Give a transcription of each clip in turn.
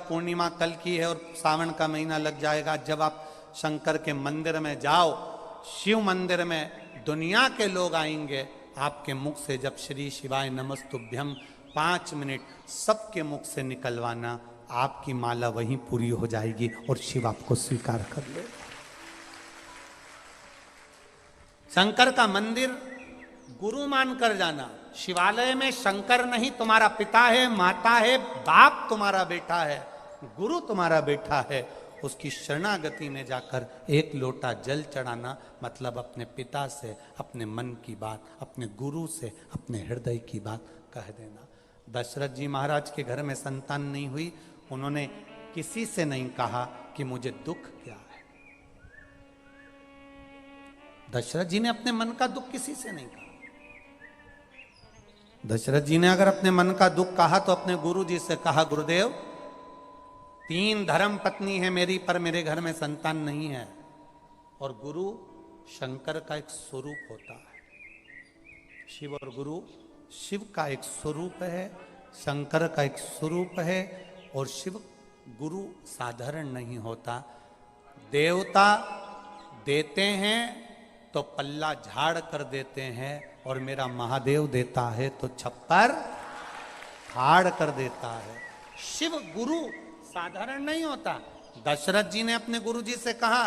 पूर्णिमा कल की है और सावन का महीना लग जाएगा। जब आप शंकर के मंदिर में जाओ, शिव मंदिर में दुनिया के लोग आएंगे, आपके मुख से जब श्री शिवाय नमस्तुभ्यम 5 मिनट सबके मुख से निकलवाना, आपकी माला वहीं पूरी हो जाएगी और शिव आपको स्वीकार कर ले। शंकर का मंदिर गुरु मानकर जाना। शिवालय में शंकर नहीं तुम्हारा पिता है, माता है, बाप तुम्हारा बेटा है, गुरु तुम्हारा बेटा है। उसकी शरणागति में जाकर एक लोटा जल चढ़ाना मतलब अपने पिता से अपने मन की बात, अपने गुरु से अपने हृदय की बात कह देना। दशरथ जी महाराज के घर में संतान नहीं हुई, उन्होंने किसी से नहीं कहा कि मुझे दुख क्या है। दशरथ जी ने अपने मन का दुख किसी से नहीं कहा। दशरथ जी ने अगर अपने मन का दुख कहा तो अपने गुरु जी से कहा, गुरुदेव 3 धर्म पत्नी है मेरी, पर मेरे घर में संतान नहीं है। और गुरु शंकर का एक स्वरूप होता है। शिव और गुरु, शिव का एक स्वरूप है, शंकर का एक स्वरूप है। और शिव गुरु साधारण नहीं होता। देवता देते हैं तो पल्ला झाड़ कर देते हैं, और मेरा महादेव देता है तो छप्पर फाड़ कर देता है। शिव गुरु साधारण नहीं होता। दशरथ जी ने अपने गुरु जी से कहा,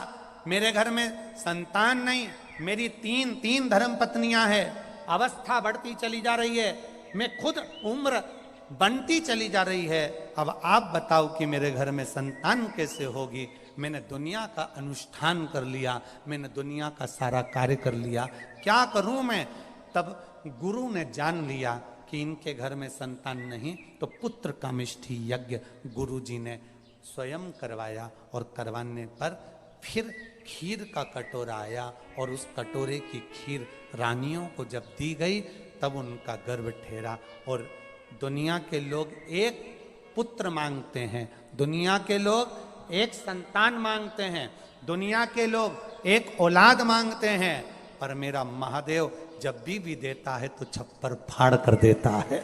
मेरे घर में संतान नहीं, मेरी तीन धर्म पत्नियां हैं, अवस्था बढ़ती चली जा रही है, मैं खुद उम्र बनती चली जा रही है, अब आप बताओ कि मेरे घर में संतान कैसे होगी। मैंने दुनिया का अनुष्ठान कर लिया, मैंने दुनिया का सारा कार्य कर लिया, क्या करूं मैं। तब गुरु ने जान लिया कि इनके घर में संतान नहीं, तो पुत्र कामिष्ठी यज्ञ गुरु जी ने स्वयं करवाया। और करवाने पर फिर खीर का कटोरा आया, और उस कटोरे की खीर रानियों को जब दी गई तब उनका गर्भ ठहरा। और दुनिया के लोग एक पुत्र मांगते हैं, दुनिया के लोग एक संतान मांगते हैं, दुनिया के लोग एक औलाद मांगते हैं, पर मेरा महादेव जब भी देता है तो छप्पर फाड़ कर देता है।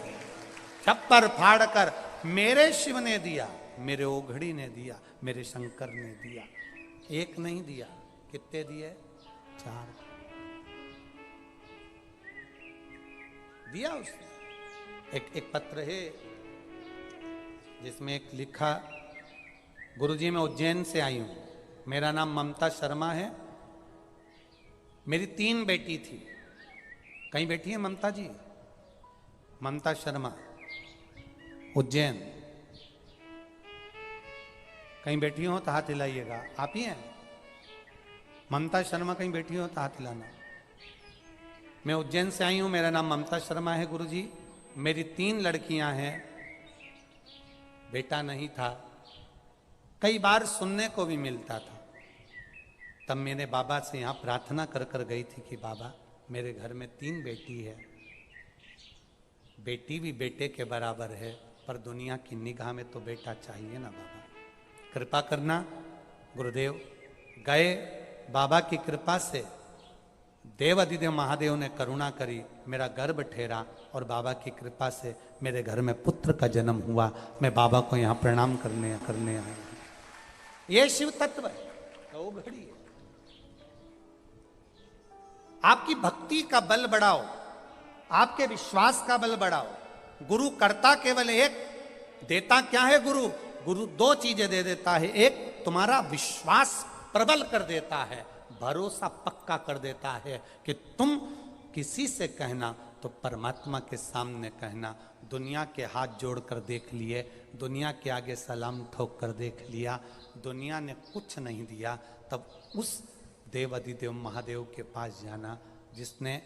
छप्पर फाड़ कर मेरे शिव ने दिया, मेरे ओघड़ी ने दिया, मेरे शंकर ने दिया। एक नहीं दिया, कितने दिए? 4 दिया उसने। एक पत्र है जिसमें एक लिखा, गुरुजी मैं उज्जैन से आई हूं, मेरा नाम ममता शर्मा है, मेरी 3 बेटी थी। कहीं बैठी है ममता जी? ममता शर्मा, उज्जैन। कहीं बैठी हो तो हाथ हिलाइएगा। आप ही हैं? ममता शर्मा कहीं बैठी हो तो हाथ हिलाना। मैं उज्जैन से आई हूं, मेरा नाम ममता शर्मा है गुरुजी, मेरी 3 लड़कियां हैं, बेटा नहीं था। कई बार सुनने को भी मिलता था। तब मैंने बाबा से यहाँ प्रार्थना कर कर गई थी कि बाबा मेरे घर में 3 बेटी है, बेटी भी बेटे के बराबर है, पर दुनिया की निगाह में तो बेटा चाहिए ना बाबा, कृपा करना। गुरुदेव गए, बाबा की कृपा से देवाधिदेव महादेव ने करुणा करी, मेरा गर्भ ठहरा, और बाबा की कृपा से मेरे घर में पुत्र का जन्म हुआ। मैं बाबा को यहाँ प्रणाम करने आया हूँ। ये शिव तत्व है, वो घड़ी है। आपकी भक्ति का बल बढ़ाओ, आपके विश्वास का बल बढ़ाओ। गुरु करता केवल एक, देता क्या है गुरु? गुरु 2 चीजें दे देता है। एक तुम्हारा विश्वास प्रबल कर देता है, भरोसा पक्का कर देता है कि तुम किसी से कहना तो परमात्मा के सामने कहना। दुनिया के हाथ जोड़कर देख लिए, दुनिया के आगे सलाम ठोक कर देख लिया, दुनिया ने कुछ नहीं दिया, तब उस देवाधिदेव महादेव के पास जाना जिसने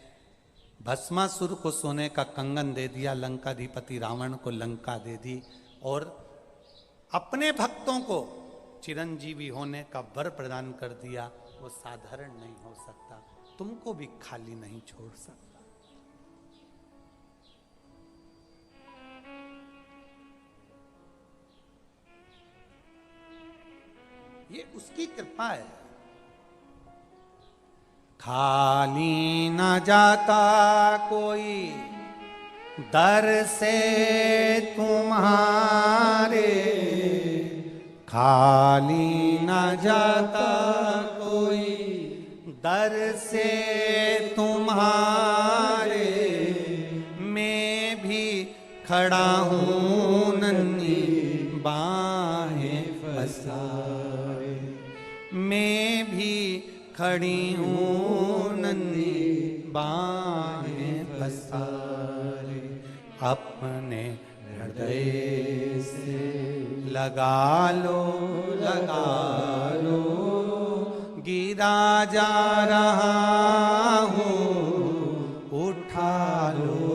भस्मासुर को सोने का कंगन दे दिया, लंकाधिपति रावण को लंका दे दी, और अपने भक्तों को चिरंजीवी होने का वर प्रदान कर दिया। वो साधारण नहीं हो सकता, तुमको भी खाली नहीं छोड़ सकता। ये उसकी कृपा है। खाली न जाता कोई दर से तुम्हारे, खाली न जाता कोई दर से तुम्हारे, मैं भी खड़ा हूँ नन्ही बाहें पसारे, मैं भी खड़ी हूँ नन्ही बाहें पसारे, अपने हृदय से लगा लो, गिरा जा रहा हूँ, उठा लो,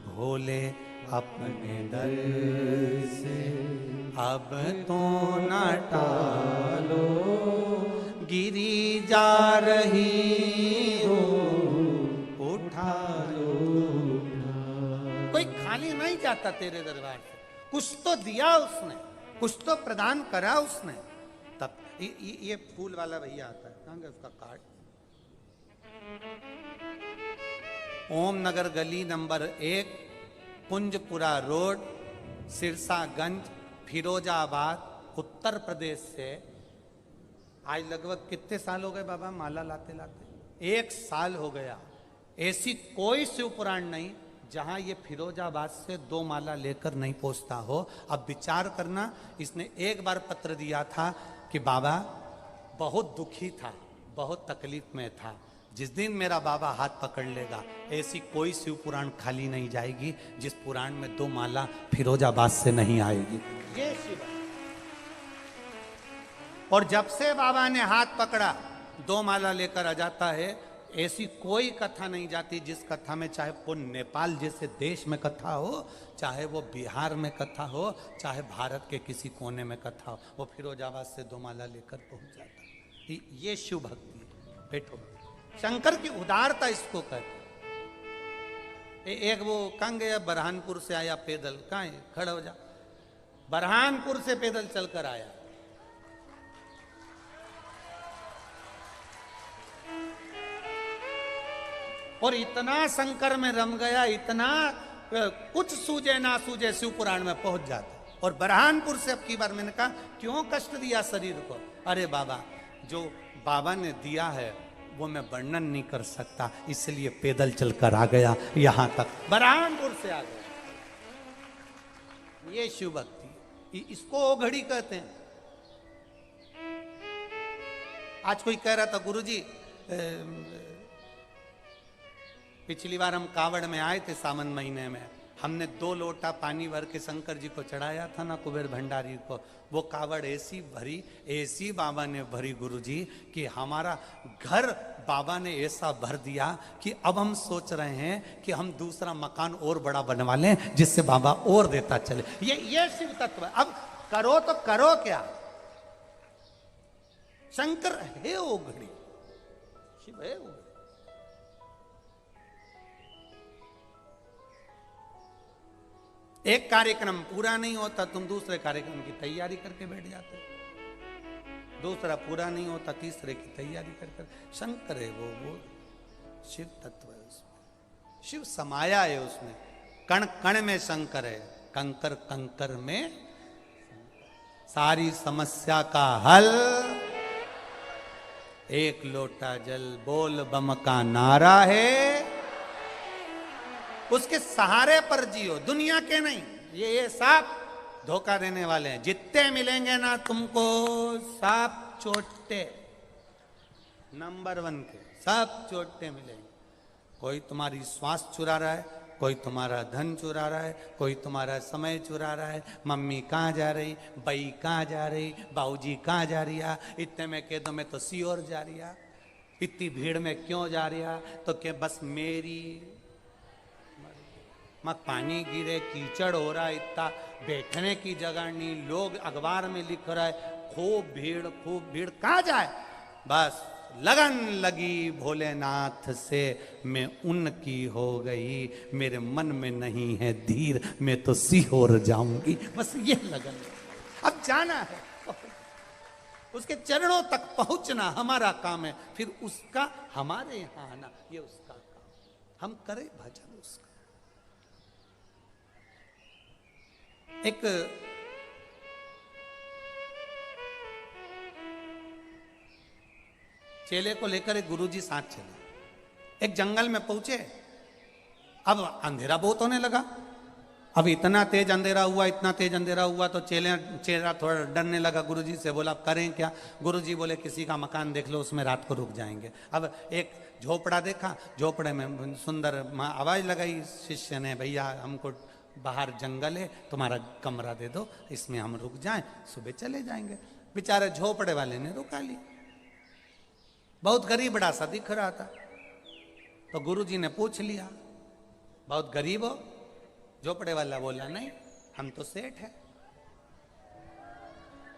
भोले अपने दर से अब तो न टालो, गिरी जा रही हो, उठा लो। कोई खाली नहीं जाता तेरे दरबार से, कुछ तो दिया उसने, कुछ तो प्रदान करा उसने। तब ये फूल वाला भैया आता है, कहां गया उसका कार्ड? ओम नगर गली नंबर 1, कुंजपुरा रोड, सिरसागंज, फिरोजाबाद, उत्तर प्रदेश से। आज लगभग कितने साल हो गए बाबा माला लाते लाते? 1 साल हो गया। ऐसी कोई शिव पुराण नहीं जहां ये फिरोजाबाद से 2 माला लेकर नहीं पहुंचता हो। अब विचार करना, इसने एक बार पत्र दिया था कि बाबा बहुत दुखी था, बहुत तकलीफ में था, जिस दिन मेरा बाबा हाथ पकड़ लेगा ऐसी कोई शिव पुराण खाली नहीं जाएगी जिस पुराण में 2 माला फिरोजाबाद से नहीं आएगी। ये शिव। और जब से बाबा ने हाथ पकड़ा 2 माला लेकर आ जाता है। ऐसी कोई कथा नहीं जाती जिस कथा में, चाहे वो नेपाल जैसे देश में कथा हो, चाहे वो बिहार में कथा हो, चाहे भारत के किसी कोने में कथा हो, वो फिरोजाबाद से 2 माला लेकर पहुंच जाता। ये शिव भक्ति है। बैठो, शंकर की उदारता इसको कहते। एक वो कहाँ गया, बरहानपुर से आया पैदल, कहाँ है, खड़ा हो जा, बरहानपुर से पैदल चलकर आया। और इतना शंकर में रम गया, इतना कुछ सूझे ना सूझे शिव पुराण में पहुंच जाता। और बरहानपुर से अब की बार मैंने कहा क्यों कष्ट दिया शरीर को? अरे बाबा, जो बाबा ने दिया है वो मैं वर्णन नहीं कर सकता, इसलिए पैदल चलकर आ गया यहां तक, बरहानपुर से आ गया। ये शिव भक्ति, इसको ओघड़ी कहते हैं। आज कोई कह रहा था गुरुजी, पिछली बार हम कावड़ में आए थे सावन महीने में, हमने 2 लोटा पानी भर के शंकर जी को चढ़ाया था ना, कुबेर भंडारी को। वो कावड़ ऐसी भरी, ऐसी बाबा ने भरी गुरुजी कि हमारा घर बाबा ने ऐसा भर दिया कि अब हम सोच रहे हैं कि हम दूसरा मकान और बड़ा बनवा लें जिससे बाबा और देता चले। ये शिव तत्व है। अब करो तो करो क्या? शंकर है ओघड़ी, शिव है ओघड़ी। एक कार्यक्रम पूरा नहीं होता, तुम दूसरे कार्यक्रम की तैयारी करके बैठ जाते, दूसरा पूरा नहीं होता, तीसरे की तैयारी कर। शंकर है वो शिव तत्व है उसमें, शिव समाया है उसमें, कण कण में शंकर है, कंकर कंकर में। सारी समस्या का हल एक लोटा जल, बोल बम का नारा है, उसके सहारे पर जियो, दुनिया के नहीं। ये सांप धोखा देने वाले हैं, जितने मिलेंगे ना तुमको सांप चोटे, नंबर 1 के सब चोटे मिलेंगे। कोई तुम्हारी श्वास चुरा रहा है, कोई तुम्हारा धन चुरा रहा है, कोई तुम्हारा समय चुरा रहा है। मम्मी कहाँ जा रही, बई कहाँ जा रही, बाबूजी कहाँ जा रही है, इतने में कह दो मैं तो सीओर जा रही है, इतनी भीड़ में क्यों जा रही है, तो क्या बस मेरी मत, पानी गिरे, कीचड़ हो रहा है, इतना बैठने की जगह नहीं, लोग अखबार में लिख रहा है खूब भीड़, कहाँ जाए? बस लगन लगी भोलेनाथ से, मैं उनकी हो गई, मेरे मन में नहीं है धीर, मैं तो सीहोर जाऊंगी। बस ये लगन, अब जाना है, उसके चरणों तक पहुंचना हमारा काम है, फिर उसका हमारे यहां आना ये उसका काम, हम करें भजन उसका। एक चेले को लेकर एक गुरुजी साथ चले, एक जंगल में पहुंचे। अब अंधेरा बहुत होने लगा। अब इतना तेज अंधेरा हुआ, इतना तेज अंधेरा हुआ तो चेला थोड़ा डरने लगा। गुरुजी से बोला, अब करें क्या? गुरुजी बोले, किसी का मकान देख लो, उसमें रात को रुक जाएंगे। अब एक झोपड़ा देखा, झोपड़े में सुंदर आवाज लगाई शिष्य ने, भैया हमको बाहर जंगल है, तुम्हारा कमरा दे दो, इसमें हम रुक जाएं, सुबह चले जाएंगे। बेचारे झोपड़े वाले ने रुका लिया, बहुत गरीबड़ा सा दिख रहा था। तो गुरुजी ने पूछ लिया, बहुत गरीब हो? झोपड़े वाला बोला, नहीं हम तो सेठ है,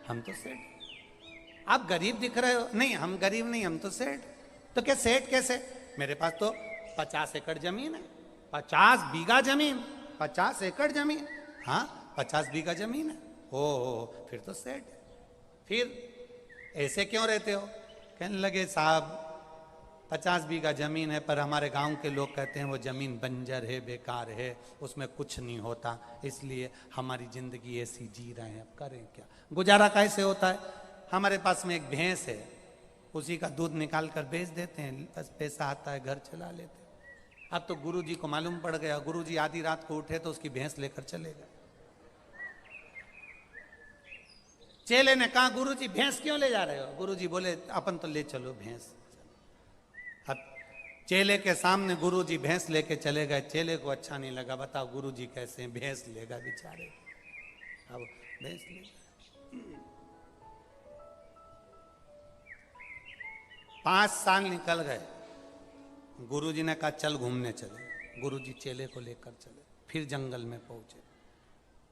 हम तो सेठ। आप गरीब दिख रहे हो? नहीं हम गरीब नहीं, हम तो सेठ। तो क्या सेठ कैसे? मेरे पास तो 50 एकड़ जमीन है। 50 बीघा जमीन? 50 एकड़ जमीन? हाँ 50 बीघा जमीन है। ओ फिर तो सेठ है। फिर ऐसे क्यों रहते हो? कहने लगे, साहब 50 बीघा जमीन है, पर हमारे गांव के लोग कहते हैं वो जमीन बंजर है, बेकार है, उसमें कुछ नहीं होता, इसलिए हमारी जिंदगी ऐसी जी रहे हैं, अब करें क्या? गुजारा कैसे होता है? हमारे पास में एक भैंस है, उसी का दूध निकाल कर बेच देते हैं, बस पैसा आता है, घर चला लेते हैं। अब तो गुरुजी को मालूम पड़ गया, गुरुजी आधी रात को उठे तो उसकी भैंस लेकर चले गए। चेले ने कहा, गुरुजी भैंस क्यों ले जा रहे हो? गुरुजी बोले, अपन तो ले चलो भैंस। अब चेले के सामने गुरुजी भैंस लेके चले गए। चेले को अच्छा नहीं लगा, बताओ गुरुजी कैसे हैं, भैंस लेगा बेचारे। अब भैंस ले 5 साल निकल गए। गुरुजी ने कहा, चल घूमने चले। गुरुजी चेले को लेकर चले, फिर जंगल में पहुंचे।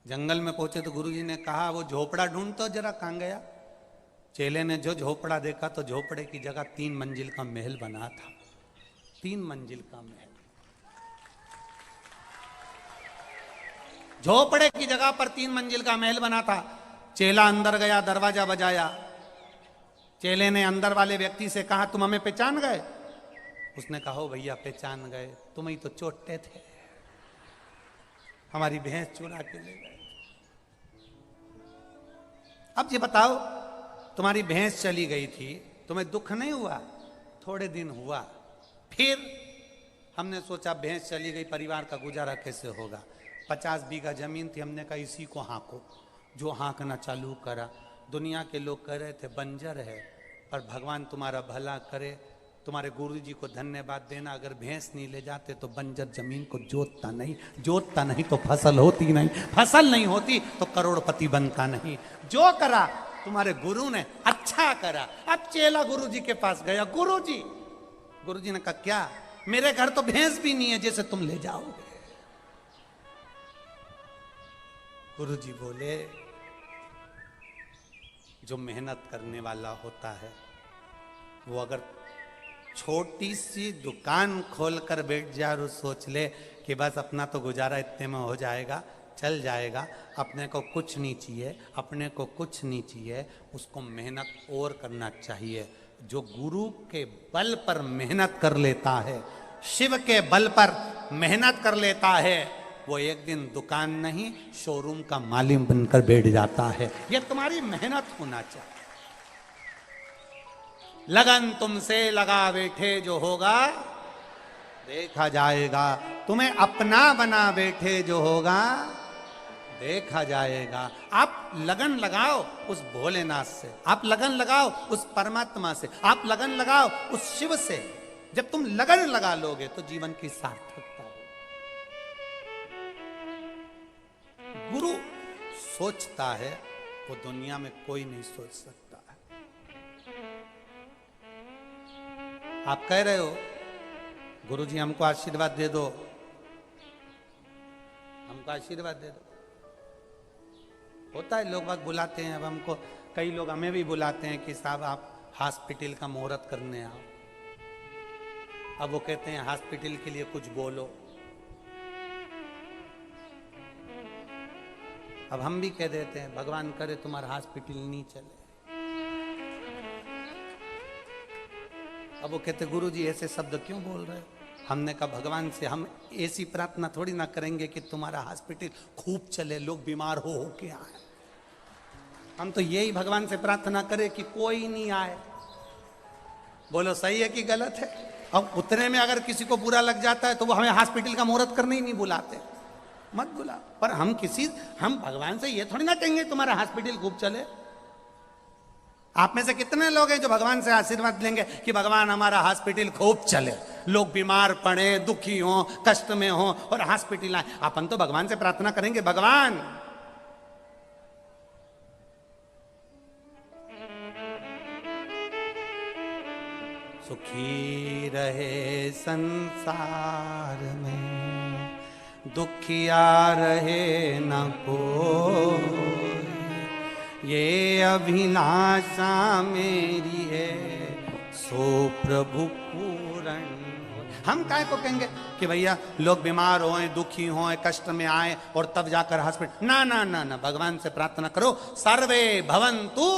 जंगल में पहुंचे तो गुरुजी ने कहा, वो झोपड़ा ढूंढतो जरा, कहां गया? चेले ने जो झोपड़ा देखा तो झोपड़े की जगह 3 मंजिल का महल बना था। 3 मंजिल का महल, झोपड़े की जगह पर 3 मंजिल का महल बना था। चेला अंदर गया, दरवाजा बजाया। चेले ने अंदर वाले व्यक्ति से कहा, तुम हमें पहचान गए? उसने कहा, हो भैया पहचान गए, तुम ही तो चोटे थे, हमारी भैंस चुरा के ले गए। अब ये बताओ, तुम्हारी भैंस चली गई थी, तुम्हें दुख नहीं हुआ? थोड़े दिन हुआ, फिर हमने सोचा भैंस चली गई, परिवार का गुजारा कैसे होगा? 50 बीघा जमीन थी, हमने कहा इसी को हाँको। जो हाँकना चालू करा, दुनिया के लोग कह रहे थे बंजर है, पर भगवान तुम्हारा भला करे, तुम्हारे गुरुजी को धन्यवाद देना, अगर भैंस नहीं ले जाते तो बंजर जमीन को जोतता नहीं तो फसल होती नहीं, फसल नहीं होती तो करोड़पति बनता नहीं। जो करा तुम्हारे गुरु ने अच्छा करा। अब चेला गुरुजी के पास गया, गुरुजी ने कहा, क्या? मेरे घर तो भैंस भी नहीं है जैसे तुम ले जाओगे। गुरुजी बोले, जो मेहनत करने वाला होता है वो अगर छोटी सी दुकान खोलकर बैठ जाए और सोच ले कि बस अपना तो गुजारा इतने में हो जाएगा, चल जाएगा, अपने को कुछ नहीं चाहिए, अपने को कुछ नहीं चाहिए, उसको मेहनत और करना चाहिए। जो गुरु के बल पर मेहनत कर लेता है, शिव के बल पर मेहनत कर लेता है, वो एक दिन दुकान नहीं शोरूम का मालिक बनकर बैठ जाता है। ये तुम्हारी मेहनत होना चाहिए। लगन तुमसे लगा बैठे जो होगा देखा जाएगा, तुम्हें अपना बना बैठे जो होगा देखा जाएगा। आप लगन लगाओ उस भोलेनाथ से, आप लगन लगाओ उस परमात्मा से, आप लगन लगाओ उस शिव से। जब तुम लगन लगा लोगे तो जीवन की सार्थकता हो। गुरु सोचता है वो दुनिया में कोई नहीं सोच सकता है। आप कह रहे हो गुरुजी हमको आशीर्वाद दे दो, हमको आशीर्वाद दे दो। होता है, लोग बाग बुलाते हैं। अब हमको कई लोग हमें भी बुलाते हैं कि साहब आप हॉस्पिटल का मुहूर्त करने आओ। अब वो कहते हैं हॉस्पिटल के लिए कुछ बोलो। अब हम भी कह देते हैं भगवान करे तुम्हारा हॉस्पिटल नहीं चले। अब वो कहते गुरुजी ऐसे शब्द क्यों बोल रहे हो? हमने कहा भगवान से हम ऐसी प्रार्थना थोड़ी ना करेंगे कि तुम्हारा हॉस्पिटल खूब चले, लोग बीमार हो के आए। हम तो यही भगवान से प्रार्थना करें कि कोई नहीं आए। बोलो सही है कि गलत है? अब उतने में अगर किसी को बुरा लग जाता है तो वो हमें हॉस्पिटल का मुहूर्त करने ही नहीं बुलाते, मत बुला। पर हम भगवान से ये थोड़ी ना कहेंगे तुम्हारा हॉस्पिटल खूब चले। आप में से कितने लोग हैं जो भगवान से आशीर्वाद लेंगे कि भगवान हमारा हॉस्पिटल खूब चले, लोग बीमार पड़े, दुखी हो, कष्ट में हो और हॉस्पिटल आए। अपन तो भगवान से प्रार्थना करेंगे, भगवान सुखी रहे संसार में, दुखिया रहे न कोई, ये अभिलाषा मेरी है सो प्रभु पूर्ण। हम काय को कहेंगे कि भैया लोग बीमार होए, दुखी होए, कष्ट में आए और तब जाकर हॉस्पिटल, ना ना ना ना, भगवान से प्रार्थना करो, सर्वे भवन्तु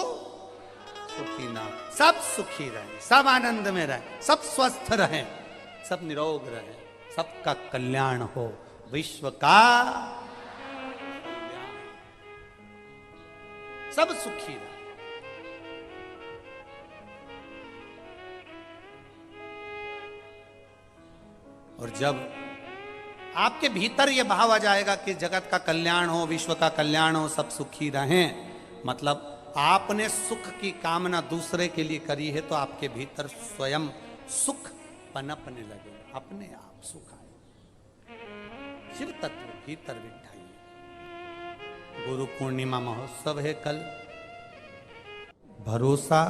सुखी ना, सब सुखी रहे, सब आनंद में रहे, सब स्वस्थ रहे, सब निरोग रहे, सबका कल्याण हो, विश्व का सब सुखी रहे। और जब आपके भीतर यह भाव आ जाएगा कि जगत का कल्याण हो, विश्व का कल्याण हो, सब सुखी रहें, मतलब आपने सुख की कामना दूसरे के लिए करी है तो आपके भीतर स्वयं सुख पनपने लगे, अपने आप सुख आए। शिव तत्व भीतर बिठाइए। गुरु पूर्णिमा महोत्सव है कल। भरोसा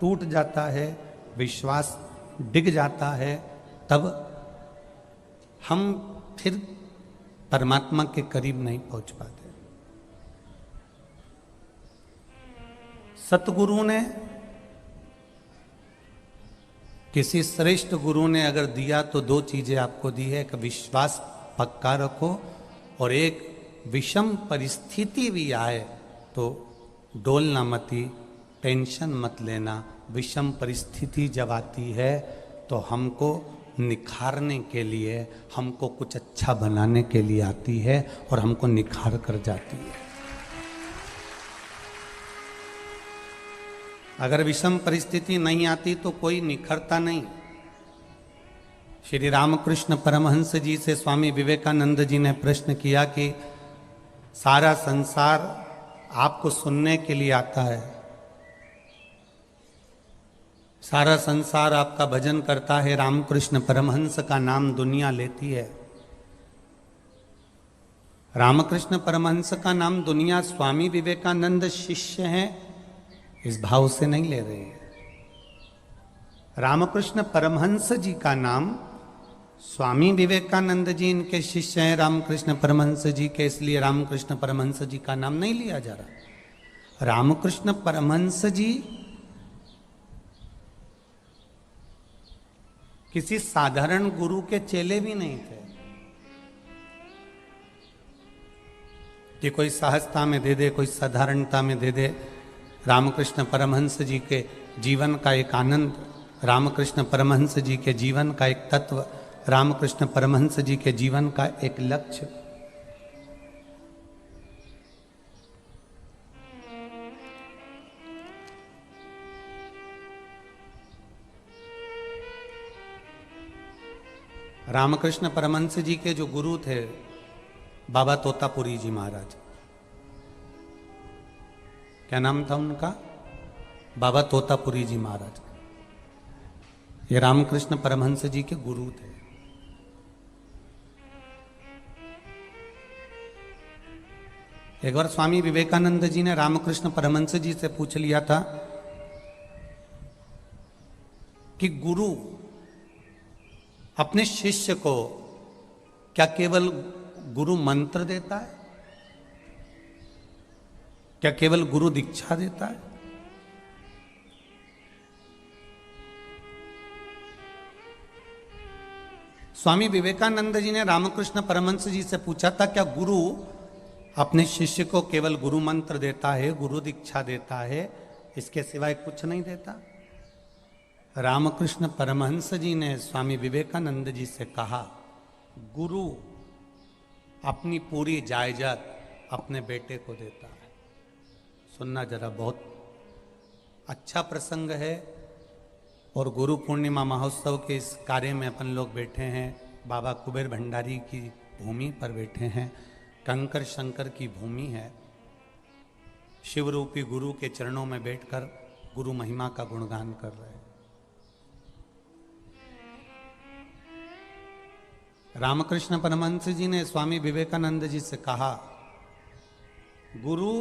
टूट जाता है, विश्वास डिग जाता है, तब हम फिर परमात्मा के करीब नहीं पहुंच पाते। सतगुरु ने, किसी श्रेष्ठ गुरु ने अगर दिया तो दो चीजें आपको दी है, एक विश्वास पक्का रखो और एक विषम परिस्थिति भी आए तो डोलना मती, टेंशन मत लेना। विषम परिस्थिति जब आती है तो हमको निखारने के लिए, हमको कुछ अच्छा बनाने के लिए आती है और हमको निखार कर जाती है। अगर विषम परिस्थिति नहीं आती तो कोई निखरता नहीं। श्री रामकृष्ण परमहंस जी से स्वामी विवेकानंद जी ने प्रश्न किया कि सारा संसार आपको सुनने के लिए आता है, सारा संसार आपका भजन करता है, रामकृष्ण परमहंस का नाम दुनिया लेती है। रामकृष्ण परमहंस का नाम दुनिया स्वामी विवेकानंद शिष्य हैं इस भाव से नहीं ले रहे हैं। रामकृष्ण परमहंस जी का नाम, स्वामी विवेकानंद जी इनके शिष्य हैं रामकृष्ण परमहंस जी के, इसलिए रामकृष्ण परमहंस जी का नाम नहीं लिया जा रहा। रामकृष्ण परमहंस जी किसी साधारण गुरु के चेले भी नहीं थे कि कोई सहजता में दे दे, कोई साधारणता में दे दे। रामकृष्ण परमहंस जी के जीवन का एक आनंद, रामकृष्ण परमहंस जी के जीवन का एक तत्व, रामकृष्ण परमहंस जी के जीवन का एक लक्ष्य। रामकृष्ण परमहंस जी के जो गुरु थे बाबा तोतापुरी जी महाराज, क्या नाम था उनका? बाबा तोतापुरी जी महाराज। ये रामकृष्ण परमहंस जी के गुरु थे। एक बार स्वामी विवेकानंद जी ने रामकृष्ण परमहंस जी से पूछ लिया था कि गुरु अपने शिष्य को क्या केवल गुरु मंत्र देता है, क्या केवल गुरु दीक्षा देता है? स्वामी विवेकानंद जी ने रामकृष्ण परमहंस जी से पूछा था, क्या गुरु अपने शिष्य को केवल गुरु मंत्र देता है, गुरु दीक्षा देता है, इसके सिवाय कुछ नहीं देता? रामकृष्ण परमहंस जी ने स्वामी विवेकानंद जी से कहा, गुरु अपनी पूरी जायदाद अपने बेटे को देता है। सुनना जरा, बहुत अच्छा प्रसंग है और गुरु पूर्णिमा महोत्सव के इस कार्य में अपन लोग बैठे हैं। बाबा कुबेर भंडारी की भूमि पर बैठे हैं। कंकर शंकर की भूमि है। शिव रूपी गुरु के चरणों में बैठकर गुरु महिमा का गुणगान कर रहे हैं। रामकृष्ण परमहंस जी ने स्वामी विवेकानंद जी से कहा, गुरु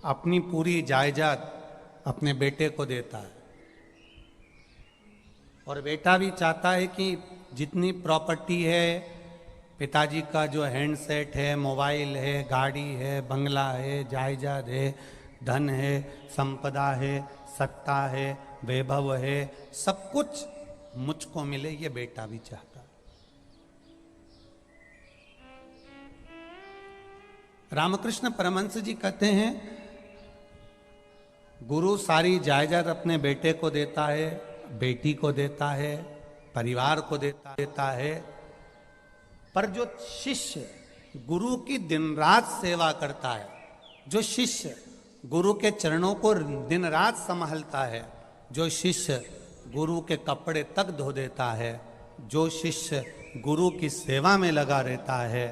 अपनी पूरी जायदाद अपने बेटे को देता है और बेटा भी चाहता है कि जितनी प्रॉपर्टी है, पिताजी का जो हैंडसेट है, मोबाइल है, गाड़ी है, बंगला है, जायदाद है, धन है, संपदा है, सत्ता है, वैभव है, सब कुछ मुझको मिले, ये बेटा भी चाहता है। रामकृष्ण परमहंस जी कहते हैं, गुरु सारी जायदाद अपने बेटे को देता है, बेटी को देता है, परिवार को देता है, पर जो शिष्य गुरु की दिन रात सेवा करता है, जो शिष्य गुरु के चरणों को दिन रात संभालता है, जो शिष्य गुरु के कपड़े तक धो देता है, जो शिष्य गुरु की सेवा में लगा रहता है,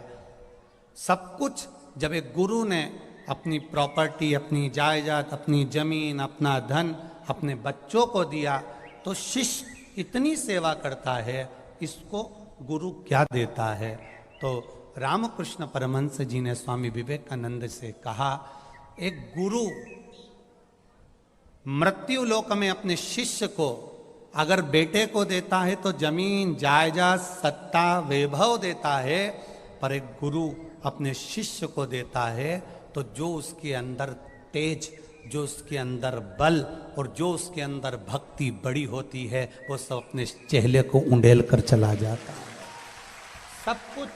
सब कुछ जब एक गुरु ने अपनी प्रॉपर्टी, अपनी जायदाद, अपनी जमीन, अपना धन अपने बच्चों को दिया, तो शिष्य इतनी सेवा करता है, इसको गुरु क्या देता है। तो रामकृष्ण परमहंस जी ने स्वामी विवेकानंद से कहा, एक गुरु मृत्यु लोक में अपने शिष्य को अगर बेटे को देता है तो जमीन, जायदाद, सत्ता, वैभव देता है, पर एक गुरु अपने शिष्य को देता है तो जो उसके अंदर तेज, जो उसके अंदर बल और जो उसके अंदर भक्ति बड़ी होती है, वो सब अपने चेहरे को उंडेल कर चला जाता है। सब कुछ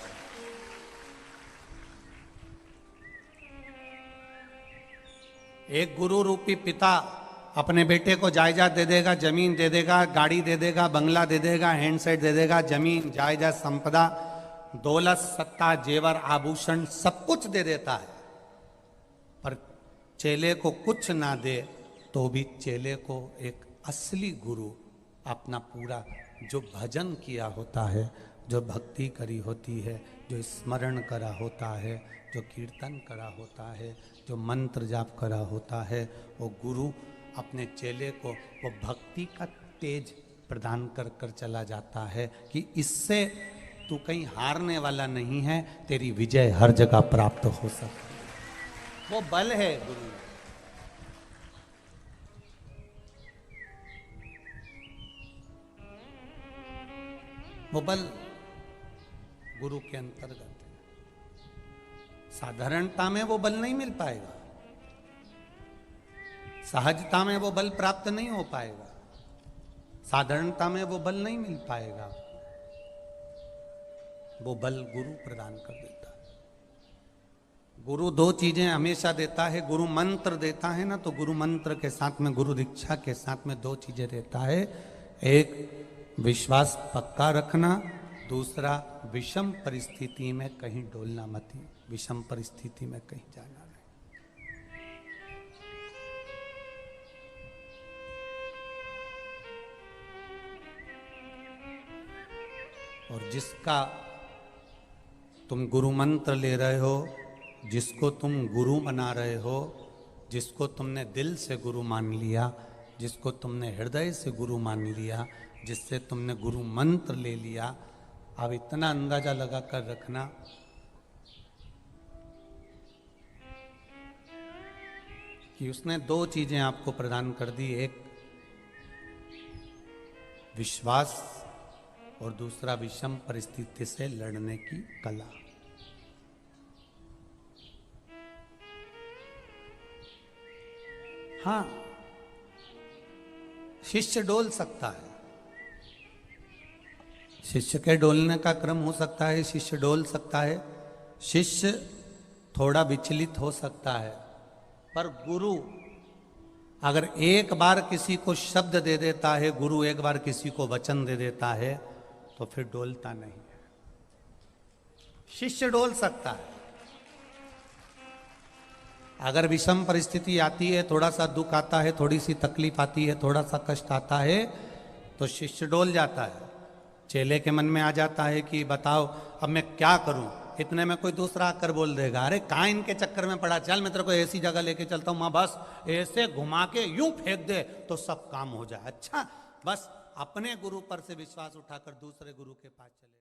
एक गुरु रूपी पिता अपने बेटे को जायदाद दे देगा, जमीन दे देगा, गाड़ी दे देगा, बंगला दे देगा, हैंडसेट दे देगा, जमीन, जायदाद, संपदा, दौलत, सत्ता, जेवर, आभूषण, सब कुछ दे देता है, पर चेले को कुछ ना दे तो भी चेले को एक असली गुरु अपना पूरा जो भजन किया होता है, जो भक्ति करी होती है, जो स्मरण करा होता है, जो कीर्तन करा होता है, जो मंत्र जाप करा होता है, वो गुरु अपने चेले को वो भक्ति का तेज प्रदान कर कर चला जाता है कि इससे तू कहीं हारने वाला नहीं है, तेरी विजय हर जगह प्राप्त हो सके। वो बल है गुरु। वो बल गुरु के अंतर्गत है। साधारणता में वो बल नहीं मिल पाएगा, सहजता में वो बल प्राप्त नहीं हो पाएगा, साधारणता में वो बल नहीं मिल पाएगा। वो बल गुरु प्रदान कर देता है। गुरु दो चीजें हमेशा देता है। गुरु मंत्र देता है ना, तो गुरु मंत्र के साथ में, गुरु दीक्षा के साथ में दो चीजें देता है। एक विश्वास पक्का रखना, दूसरा विषम परिस्थिति में कहीं डोलना मत, विषम परिस्थिति में कहीं जाना नहीं। और जिसका तुम गुरु मंत्र ले रहे हो, जिसको तुम गुरु बना रहे हो, जिसको तुमने दिल से गुरु मान लिया, जिसको तुमने हृदय से गुरु मान लिया, जिससे तुमने गुरु मंत्र ले लिया, अब इतना अंदाजा लगा कर रखना कि उसने दो चीजें आपको प्रदान कर दी, एक विश्वास और दूसरा विषम परिस्थिति से लड़ने की कला। हाँ, शिष्य डोल सकता है, शिष्य के डोलने का क्रम हो सकता है, शिष्य डोल सकता है, शिष्य थोड़ा विचलित हो सकता है, पर गुरु अगर एक बार किसी को शब्द दे देता है, गुरु एक बार किसी को वचन दे देता है, तो फिर डोलता नहीं है। शिष्य डोल सकता है। अगर विषम परिस्थिति आती है, थोड़ा सा दुख आता है, थोड़ी सी तकलीफ आती है, थोड़ा सा कष्ट आता है, तो शिष्य डोल जाता है। चेले के मन में आ जाता है कि बताओ अब मैं क्या करूं। इतने में कोई दूसरा आकर बोल देगा, अरे कहाँ इनके चक्कर में पड़ा, चल मैं तेरे को ऐसी जगह लेके चलता हूं, मां बस ऐसे घुमा के यूं फेंक दे तो सब काम हो जाए। अच्छा, बस अपने गुरु पर से विश्वास उठाकर दूसरे गुरु के पास चले।